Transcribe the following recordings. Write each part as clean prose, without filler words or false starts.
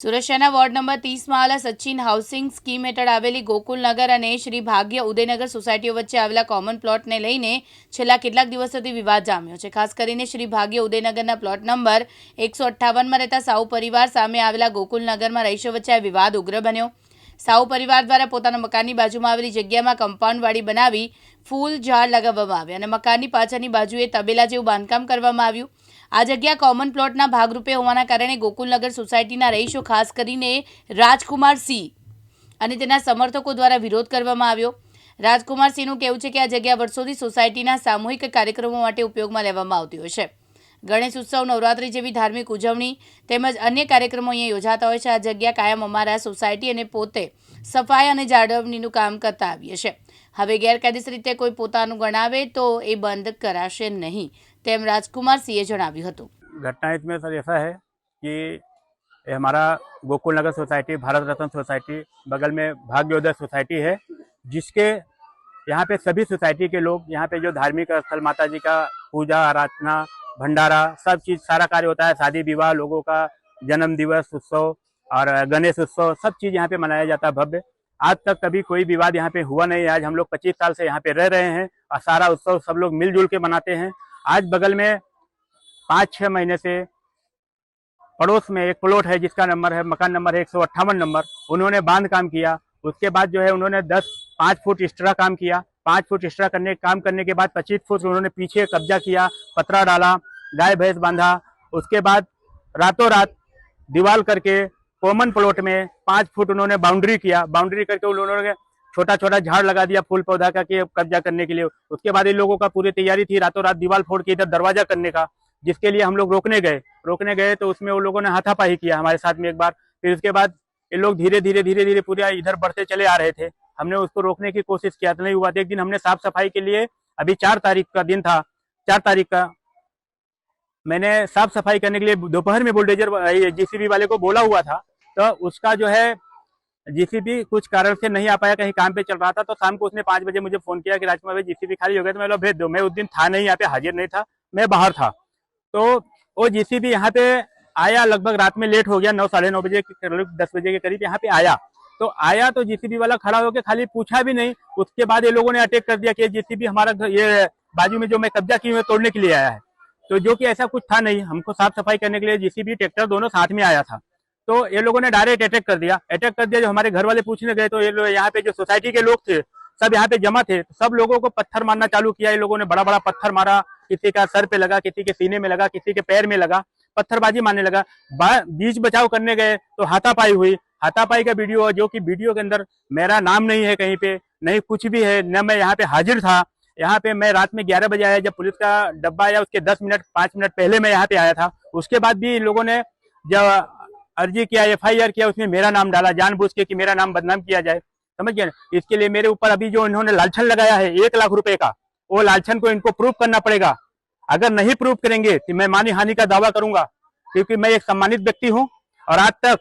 સુરત શહેરના ward number 30માં આવેલા Sachin housing scheme હેઠળ આવેલી ગોકુલનગર અને શ્રી ભાગ્ય ઉદયનગર સોસાયટીઓ વચ્ચે આવેલા કોમન પ્લોટને લઈને છેલ્લા કેટલાક દિવસોથી વિવાદ જામ્યો છે। ખાસ કરીને શ્રી ભાગ્ય ઉદયનગરના પ્લોટ નંબર 158માં રહેતા સાઉ પરિવાર સામે આવેલા ગોકુલનગરમાં રહીશો વચ્ચે આ વિવાદ ઉગ્ર બન્યો। સાઉ પરિવાર દ્વારા પોતાના મકાનની બાજુમાં આવેલી જગ્યામાં કમ્પાઉન્ડવાળી બનાવી ફૂલ ઝાડ લગાવવામાં આવ્યા અને મકાનની પાછળની બાજુએ તબેલા જેવું બાંધકામ કરવામાં આવ્યું। આ જગ્યા કોમન પ્લોટના ભાગરૂપે હોવાના કારણે ગોકુલનગર સોસાયટીના રહીશો ખાસ કરીને રાજકુમાર સિંહ અને તેના સમર્થકો દ્વારા વિરોધ કરવામાં આવ્યો। રાજકુમાર સિંહનું કહેવું છે કે આ જગ્યા વર્ષોથી સોસાયટીના સામૂહિક કાર્યક્રમો માટે ઉપયોગમાં લેવામાં આવતી હોય છે। ગણેશ ઉત્સવ, નવરાત્રી જેવી ધાર્મિક ઉજવણી તેમજ અન્ય કાર્યક્રમો અહીંયા યોજાતા હોય છે। આ જગ્યા કાયમ અમારા સોસાયટી અને પોતે સફાઈ અને જાળવણીનું કામ કરતા આવીએ છીએ। હવે ગેરકાયદેસર રીતે કોઈ પોતાનું ગણાવે તો એ બંધ કરાશે નહીં તેમ राजकुमार सिंह जણાવ્યું હતું। घटना इसमें सर ऐसा है कि ये हमारा गोकुलनगर सोसाइटी, भारत रत्न सोसाइटी, बगल में भाग्योदय सोसाइटी है, जिसके यहाँ पे सभी सोसाइटी के लोग यहाँ पे जो धार्मिक स्थल माता जी का पूजा आराधना भंडारा सब चीज़ सारा कार्य होता है। शादी विवाह, लोगों का जन्म दिवस उत्सव और गणेश उत्सव सब चीज़ यहाँ पे मनाया जाता है भव्य। आज तक कभी कोई विवाद यहाँ पे हुआ नहीं। आज हम लोग 25 साल से यहाँ पे रह रहे हैं और सारा उत्सव सब लोग मिलजुल के मनाते हैं। आज बगल में 5-6 महीने से पड़ोस में एक प्लॉट है जिसका नंबर है मकान नंबर है 158 नंबर। उन्होंने बांध काम किया, उसके बाद जो है उन्होंने 5 फुट एक्स्ट्रा काम किया। 5 फुट एक्स्ट्रा काम करने के बाद 25 फुट उन्होंने पीछे कब्जा किया, पतरा डाला, गाय भैंस बांधा। उसके बाद रातों रात दीवार करके कॉमन प्लॉट में 5 फुट उन्होंने बाउंड्री किया। बाउंड्री करके उन्होंने छोटा छोटा झाड़ लगा दिया फूल पौधा का कि कब्जा करने के लिए। उसके बाद इन लोगों का पूरी तैयारी थी रातों रात दीवार फोड़ के इधर दरवाजा करने का, जिसके लिए हम लोग रोकने गए तो उसमें वो लोगों ने हाथापाई किया हमारे साथ में एक बार। फिर उसके बाद ये लोग धीरे धीरे पूरा इधर बढ़ते चले आ रहे थे। हमने उसको रोकने की कोशिश किया तो नहीं हुआ। एक दिन हमने साफ सफाई के लिए, अभी 4 तारीख का दिन था, 4 तारीख का मैंने साफ सफाई करने के लिए दोपहर में बुलडोजर जीसीबी वाले को बोला हुआ था। तो उसका जो है जीसीबी कुछ कारण से नहीं आ पाया, कहीं काम पे चल रहा था। तो शाम को उसने 5 बजे मुझे फोन किया कि राजकुमार भाई जीसीबी खाली हो गया, तो मैं भेज दो। मैं उस दिन था नहीं, यहाँ पे हाजिर नहीं था, मैं बाहर था। तो वो जीसीबी यहाँ पे आया, लगभग रात में लेट हो गया, 9 साढ़े 9 बजे 10 बजे के करीब यहाँ पे आया। तो आया तो जीसीबी वाला खड़ा होकर खाली पूछा भी नहीं। उसके बाद ये लोगों ने अटैक कर दिया कि जीसीबी हमारा ये बाजू में जो मैं कब्जा की हुई तोड़ने के लिए आया है। तो जो कि ऐसा कुछ था नहीं, हमको साफ सफाई करने के लिए जीसीबी ट्रैक्टर दोनों साथ में आया था। तो ये लोगों ने डायरेक्ट अटैक कर दिया। जो हमारे घर वाले पूछने गए तो ये लोग यहाँ पे जो सोसाइटी के लोग थे सब यहाँ पे जमा थे, सब लोगों को पत्थर मारना चालू किया। ये लोगों ने बड़ा बड़ा पत्थर मारा, किसी का सर पे लगा, किसी के सीने में लगा, किसी के पैर में लगा, पत्थरबाजी मारने लगा। बीच बचाव करने गए तो हाथापाई हुई। हाथापाई का वीडियो, जो कि वीडियो के अंदर मेरा नाम नहीं है कहीं पे, नहीं कुछ भी है, न मैं यहाँ पे हाजिर था। यहाँ पे मैं रात में 11 बजे आया, जब पुलिस का डब्बा आया उसके 5 मिनट पहले मैं यहाँ पे आया था। उसके बाद भी इन लोगों ने जब अर्जी किया, FIR किया, उसमें मेरा नाम डाला जानबूझ के कि मेरा नाम बदनाम किया जाए, समझ गए। इसके लिए मेरे ऊपर अभी जो इन्होंने लालछन लगाया है 1 लाख रुपए का, वो लालछन को इनको प्रूव करना पड़ेगा। अगर नहीं प्रूव करेंगे तो मैं मानी हानि का दावा करूंगा, क्योंकि मैं एक सम्मानित व्यक्ति हूं और आज तक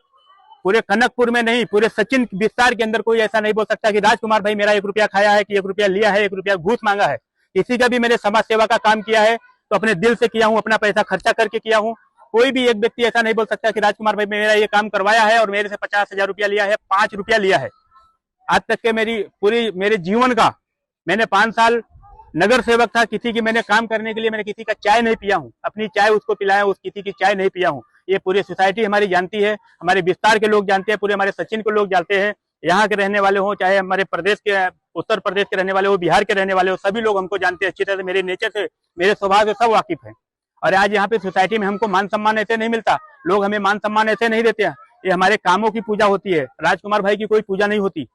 पूरे कनकपुर में नहीं, पूरे सचिन विस्तार के अंदर कोई ऐसा नहीं बोल सकता कि राजकुमार भाई मेरा 1 रुपया खाया है, कि 1 रुपया लिया है, 1 रुपया घूस मांगा है। किसी का भी मैंने समाज सेवा का काम किया है तो अपने दिल से किया हूँ, अपना पैसा खर्चा करके किया हूँ। कोई भी एक व्यक्ति ऐसा नहीं बोल सकता कि राजकुमार भाई मेरा ये काम करवाया है और मेरे से 50,000 रुपया लिया है, 5 रुपया लिया है। आज तक के मेरे जीवन का मैंने 5 साल नगर सेवक था, किसी की मैंने काम करने के लिए मैंने किसी का चाय नहीं पिया हूँ, अपनी चाय उसको पिलाया, उस किसी की चाय नहीं पिया हूँ। ये पूरी सोसाइटी हमारी जानती है, हमारे विस्तार के लोग जानते हैं, पूरे हमारे सचिन के लोग जानते हैं। यहाँ के रहने वाले हो, चाहे हमारे प्रदेश के, उत्तर प्रदेश के रहने वाले हो, बिहार के रहने वाले हो, सभी लोग हमको जानते हैं अच्छी तरह से, मेरे नेचर से, मेरे स्वभाव से सब वाकिफ है। और आज यहाँ पे सोसाइटी में हमको मान सम्मान ऐसे नहीं मिलता, लोग हमें मान सम्मान ऐसे नहीं देते हैं। ये हमारे कामों की पूजा होती है, राजकुमार भाई की कोई पूजा नहीं होती।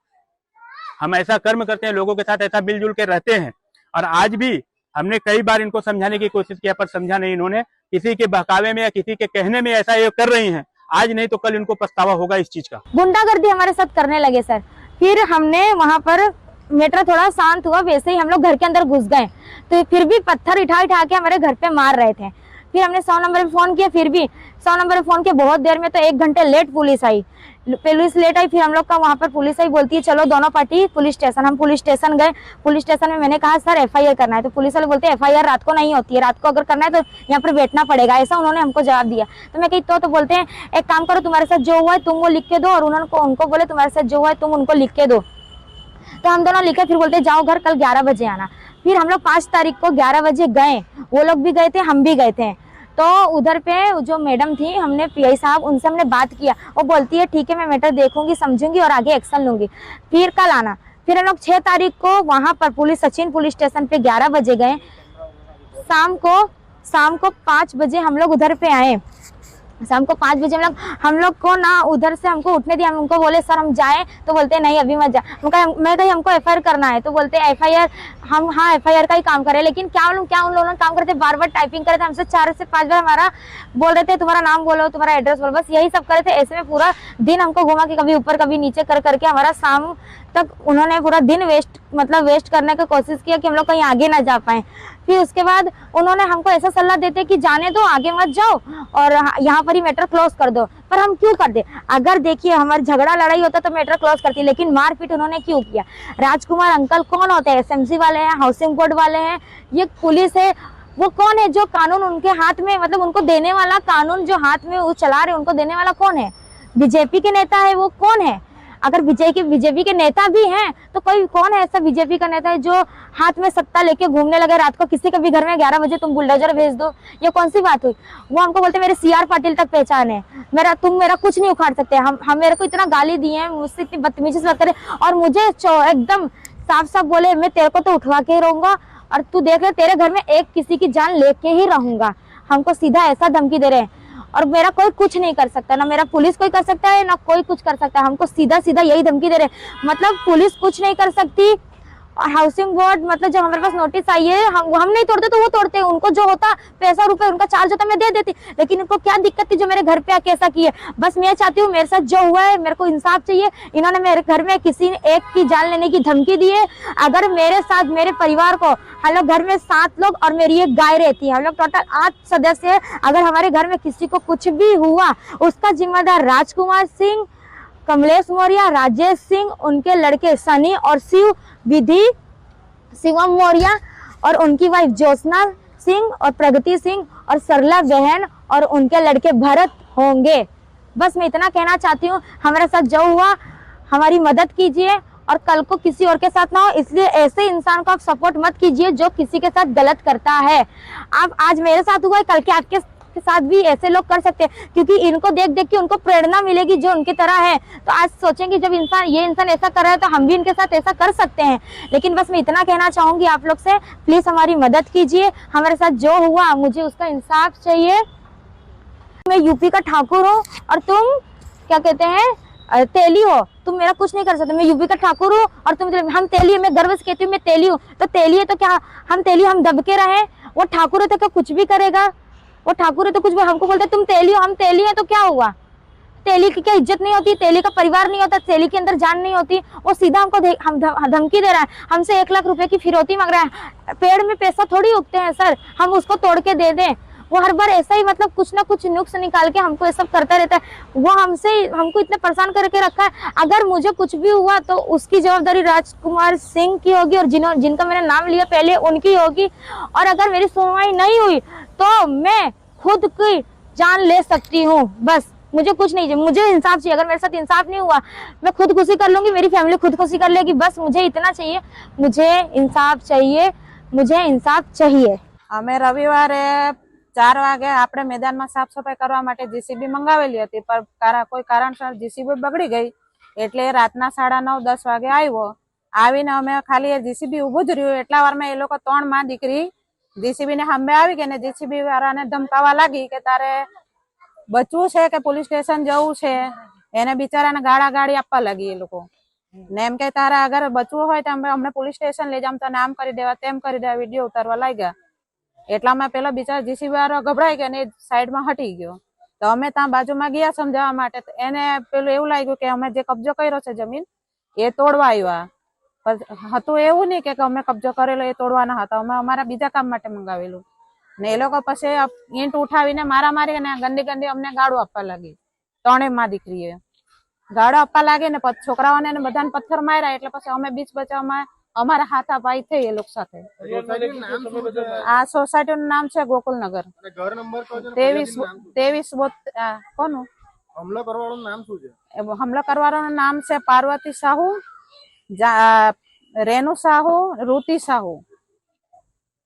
हम ऐसा कर्म करते हैं, लोगों के साथ ऐसा मिलजुल के रहते हैं। और आज भी हमने कई बार इनको समझाने की कोशिश किया, पर समझा नहीं इन्होंने। किसी के बहकावे में या किसी के कहने में ऐसा ये कर रही हैं, आज नहीं तो कल इनको पछतावा होगा इस चीज का। गुंडागर्दी हमारे साथ करने लगे सर। फिर हमने वहाँ पर मैटर थोड़ा शांत हुआ, वैसे ही हम लोग घर के अंदर घुस गए, तो फिर भी पत्थर उठा के हमारे घर पे मार रहे थे। फिर हमने 100 नंबर पे फोन किया, फिर भी 100 नंबर पे फोन किया, बहुत देर में, तो 1 घंटे लेट पुलिस आई। पुलिस लेट आई, फिर हम लोग का वहाँ पर पुलिस आई, बोलती है चलो दोनों पार्टी पुलिस स्टेशन। हम पुलिस स्टेशन गए। पुलिस स्टेशन में मैंने कहा सर FIR करना है, तो पुलिस वाले बोलते हैं FIR रात को नहीं होती है, रात को अगर करना है तो यहाँ पर बैठना पड़ेगा, ऐसा उन्होंने हमको जवाब दिया। तो मैं कही तो बोलते हैं एक काम करो, तुम्हारे साथ जो हुआ है तुम वो लिख के दो, और उनको बोले तुम्हारे साथ जो हुआ है तुम उनको लिख के दो। तो हम दोनों लिखे, फिर बोलते जाओ घर, कल 11 बजे आना। फिर हम लोग 5 तारीख को 11 बजे गए, वो लोग भी गए थे, हम भी गए थे। तो उधर पे जो मैडम थी, हमने PI साहब, उनसे हमने बात किया। वो बोलती है ठीक है, मैं मैटर देखूंगी, समझूंगी और आगे एक्शन लूंगी, फिर कल आना। फिर हम लोग 6 तारीख को वहां पर सचिन पुलिस स्टेशन पे 11 बजे गए। शाम को 5 बजे हम लोग उधर पे आए। शाम को 5 बजे हम लोग को ना उधर से हमको उठने दिया। हम उनको बोले सर हम जाएं, तो बोलते नहीं अभी मत जा। मैं कही हमको FIR करना है, तो बोलते FIR हम हाँ FIR का ही काम करें। लेकिन क्या उन लोगों ने काम करते, बार बार टाइपिंग करे थे हमसे, 4 से 5 बार हमारा बोल रहे थे तुम्हारा नाम बोलो, तुम्हारा एड्रेस बोलो, बस यही सब करे थे। ऐसे में पूरा दिन हमको घुमा के कभी ऊपर कभी नीचे कर करके हमारा शाम तक उन्होंने पूरा दिन वेस्ट करने की कोशिश किया कि हम लोग कहीं आगे ना जा पाए। फिर उसके बाद उन्होंने हमको ऐसा सलाह देते कि जाने दो, आगे मत जाओ और यहाँ पर ही मैटर क्लोज कर दो। पर हम क्यों कर दे? अगर देखिए हमारा झगड़ा लड़ाई होता तो मैटर क्लोज करती, लेकिन मारपीट उन्होंने क्यों किया? राजकुमार अंकल कौन होते हैं? SMC वाले हैं, हाउसिंग बोर्ड वाले हैं, ये पुलिस है। वो कौन है जो कानून उनके हाथ में, मतलब उनको देने वाला, कानून जो हाथ में वो चला रहे उनको देने वाला कौन है? BJP के नेता है, वो कौन है? अगर बीजेपी के नेता भी हैं तो कोई कौन है ऐसा BJP का नेता है जो हाथ में सत्ता लेके घूमने लगे रात को किसी के भी घर में 11 बजे तुम बुलडोजर भेज दो? ये कौन सी बात हुई? वो हमको बोलते मेरे CR पाटिल तक पहचान है, तुम मेरा कुछ नहीं उखाड़ सकते। हम मेरे को इतना गाली दिए हैं, मुझसे इतनी बदतमीजी से बात करे, और मुझे एकदम साफ साफ बोले मैं तेरे को तो उठवा के ही रहूंगा, और तू देख ले तेरे घर में एक किसी की जान लेके ही रहूंगा। हमको सीधा ऐसा धमकी दे रहे हैं, और मेरा कोई कुछ नहीं कर सकता, ना मेरा पुलिस कोई कर सकता है, ना कोई कुछ कर सकता है। हमको सीधा सीधा यही धमकी दे रहे हैं। मतलब पुलिस कुछ नहीं कर सकती, हाउसिंग बोर्ड मतलब जब हमारे पास नोटिस आई है, हम नहीं तोड़ते तो वो तोड़ते हैं। उनको जो होता पैसा रुपए उनका चार्ज होता मैं दे देती, लेकिन इनको क्या दिक्कत थी जो मेरे घर पे आके ऐसा किए? बस मैं चाहती हूँ मेरे साथ जो हुआ है मेरे को इंसाफ चाहिए। इन्होंने मेरे घर में किसी एक की जान लेने की धमकी दी है। अगर मेरे साथ मेरे परिवार को, हम लोग घर में 7 लोग और मेरी एक गाय रहती है, हम लोग टोटल 8 सदस्य है। अगर हमारे घर में किसी को कुछ भी हुआ उसका जिम्मेदार राजकुमार सिंह, कमलेश मौर्य, राजेश सिंह, उनके लड़के सनी और शिवम मौर्य और उनकी वाइफ ज्योत्सना सिंह और प्रगति सिंह और सरला बहन और उनके लड़के भरत होंगे। बस मैं इतना कहना चाहती हूँ, हमारे साथ जो हुआ हमारी मदद कीजिए और कल को किसी और के साथ ना हो। इसलिए ऐसे इंसान को आप सपोर्ट मत कीजिए जो किसी के साथ गलत करता है। आप आज मेरे साथ हुआ है, कल के आपके साथ भी ऐसे लोग कर सकते हैं, क्योंकि इनको देख देख के उनको प्रेरणा मिलेगी जो उनकी तरह है। तो आज सोचेंगे जब ये इंसान ऐसा कर रहा है तो हम भी इनके साथ ऐसा कर सकते हैं। लेकिन बस मैं इतना कहना चाहूंगी आप लोग से, प्लीज हमारी मदद कीजिए। हमारे साथ जो हुआ मुझे उसका इंसाफ चाहिए। मैं यूपी का ठाकुर हूँ और तुम क्या कहते हैं तेली हो, तुम मेरा कुछ नहीं कर सकते। मैं यूपी का ठाकुर हूँ और हम तेली है। मैं गर्व से कहती हूँ मैं तेली हूँ, तो तेली है तो क्या हम तेली, हम दब के रहे? वो ठाकुर है तो क्या कुछ भी करेगा? वो ठाकुर है तो कुछ भी, हमको बोलते तुम तेली हो, हम तेली है तो क्या हुआ? तेली की क्या इज्जत नहीं होती? तेली का परिवार नहीं होता? तेली के अंदर जान नहीं होती? वो सीधा हमको धमकी दे रहा है, हमसे 1 लाख रुपए की फिरौती मांग रहा है। पेड़ में पैसा थोड़ी उगते हैं सर, हम उसको तोड़ के दे दें? वो हर बार ऐसा ही मतलब कुछ ना कुछ नुक्स निकाल के हमको ये सब करता रहता है। वो हमको इतने परेशान करके रखा है। अगर मुझे कुछ भी हुआ तो उसकी जवाबदारी राजकुमार सिंह की होगी और जिनका मैंने नाम लिया पहले उनकी होगी। और अगर मेरी सुनवाई नहीं हुई तो मैं खुद की जान ले सकती हूँ। बस मुझे कुछ नहीं चाहिए, मुझे इंसाफ चाहिए। अगर मेरे साथ इंसाफ नहीं हुआ मैं खुदकुशी कर लूंगी, मेरी फैमिली खुदकुशी कर लेगी। बस मुझे इतना चाहिए, मुझे इंसाफ चाहिए, मुझे इंसाफ चाहिए। અમે રવિવારે 4 વાગે આપણે મેદાનમાં સાફ સફાઈ કરવા માટે JCB મંગાવેલી હતી, પર કોઈ કારણસર JCB બગડી ગઈ એટલે રાતના 9:30-10 વાગે આવ્યો। આવીને અમે ખાલી JCB ઊભું જ રહ્યું એટલા વારમાં એ લોકો 3 માં દીકરી JCB ને સામે આવી ગઈ ને JCB વાળાને ધમકાવા લાગી કે તારે બચવું છે કે પોલીસ સ્ટેશન જવું છે। એને બિચારાને ગાળાગાળી આપવા લાગી એ લોકો ને એમ કે તારે અગર બચવું હોય તો અમને પોલીસ સ્ટેશન લઈ જામ, તને આમ કરી દેવા તેમ કરી દેવા, વિડીયો ઉતારવા લાગ્યા। એટલામાં પેલો બિચારો JCB વાળો ગભરાઈ ગયો ને સાઈડમાં હટી ગયો। તો અમે ત્યાં બાજુમાં ગયા સમજાવવા માટે, એને પેલું એવું લાગ્યું કે અમે જે કબજો કર્યો છે જમીન એ તોડવા આવ્યા। હતું એવું નહીં કે અમે કબજો કરેલો એ તોડવાના હતા, અમે અમારા બીજા કામ માટે મંગાવેલું। ને એ લોકો પછી ઈંટ ઉઠાવીને મારામારી અને ગંદી ગંદી અમને ગાળો આપવા લાગી. ત્રણેય માં દીકરીએ ગાળો આપવા લાગી ને પછી છોકરાઓને ને બધાને પથ્થર માર્યા. એટલે પછી અમે બીચ બચાવમાં અમારા હાથાપાઈ થઈ એ લોકો સાથે. આ સોસાયટી નું નામ છે ગોકુલનગર. ઘર નંબર 23 કોનું હમલો કરવાવાળાનું નામ શું છે? હમલો કરવાવાળાનું નામ છે પાર્વતી સાહુ, રેનુ સાહુ, રુતિ સાહુ.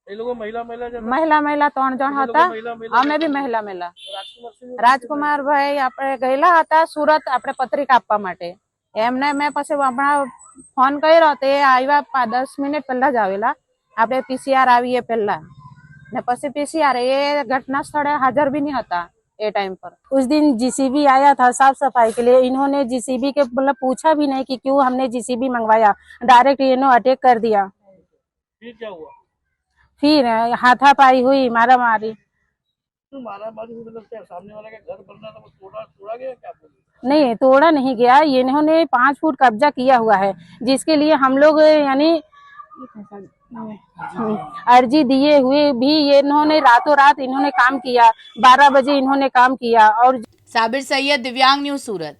એ લોકો મહિલા મહિલા 3 જણ હતા. અમે બી મહિલા. રાજકુમાર ભાઈ આપણે ગયેલા હતા સુરત આપણે પત્રિકા આપવા માટે. એમને મેં પછી હમણાં ફોન કર્યો તે આવ્યા 10 મિનિટ પહેલા જ આવેલા. આપણે પીસીઆર આવીએ પહેલા ને પછી पीसीआर એ ઘટના સ્થળે હાજર भी नहीं હતા ए टाइम पर। उस दिन जीसीबी आया था साफ सफाई के लिए, इन्होंने जीसीबी के मतलब पूछा भी नहीं कि क्यों हमने जीसीबी मंगवाया, डायरेक्ट इन्होंने अटैक कर दिया। फिर क्या हुआ? फिर हाथापाई हुई, मारा मारी। मतलब क्या सामने वाला का घर बनना था वो तोड़ा गया क्या? नहीं तोड़ा नहीं गया, इन्होंने 5 फुट कब्जा किया हुआ है, जिसके लिए हम लोग यानी अर्जी दिए हुए भी ये इन्होंने रातों रात इन्होंने काम किया। 12 बजे इन्होंने काम किया। और साबिर सैयद, दिव्यांग न्यूज, सूरत।